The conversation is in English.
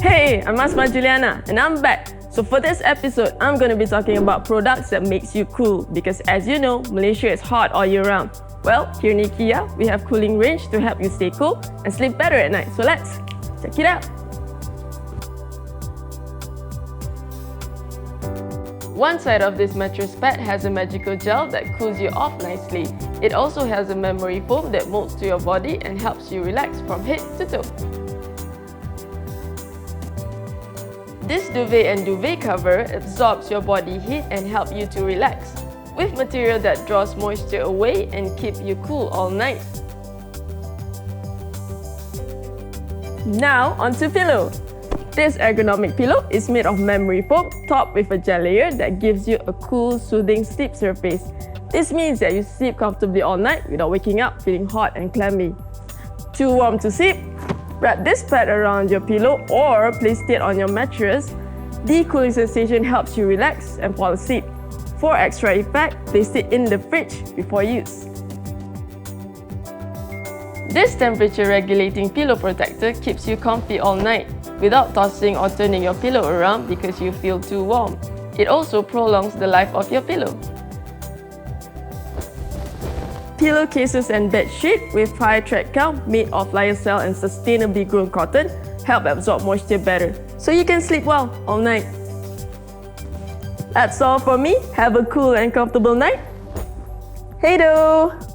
Hey, I'm Asma Juliana and I'm back. So for this episode, I'm going to be talking about products that makes you cool because as you know, Malaysia is hot all year round. Well, here in IKEA, we have cooling range to help you stay cool and sleep better at night. So let's check it out. One side of this mattress pad has a magical gel that cools you off nicely. It also has a memory foam that molds to your body and helps you relax from head to toe. This duvet and duvet cover absorbs your body heat and help you to relax, with material that draws moisture away and keep you cool all night. Now onto pillow. This ergonomic pillow is made of memory foam topped with a gel layer that gives you a cool, soothing sleep surface. This means that you sleep comfortably all night without waking up feeling hot and clammy. Too warm to sleep? Wrap this pad around your pillow or place it on your mattress. The cooling sensation helps you relax and fall asleep. For extra effect, place it in the fridge before use. This temperature-regulating pillow protector keeps you comfy all night without tossing or turning your pillow around because you feel too warm. It also prolongs the life of your pillow. Pillowcases and bed sheet with high thread count made of lyocell and sustainably grown cotton help absorb moisture better, so you can sleep well all night. That's all for me. Have a cool and comfortable night. Hey do!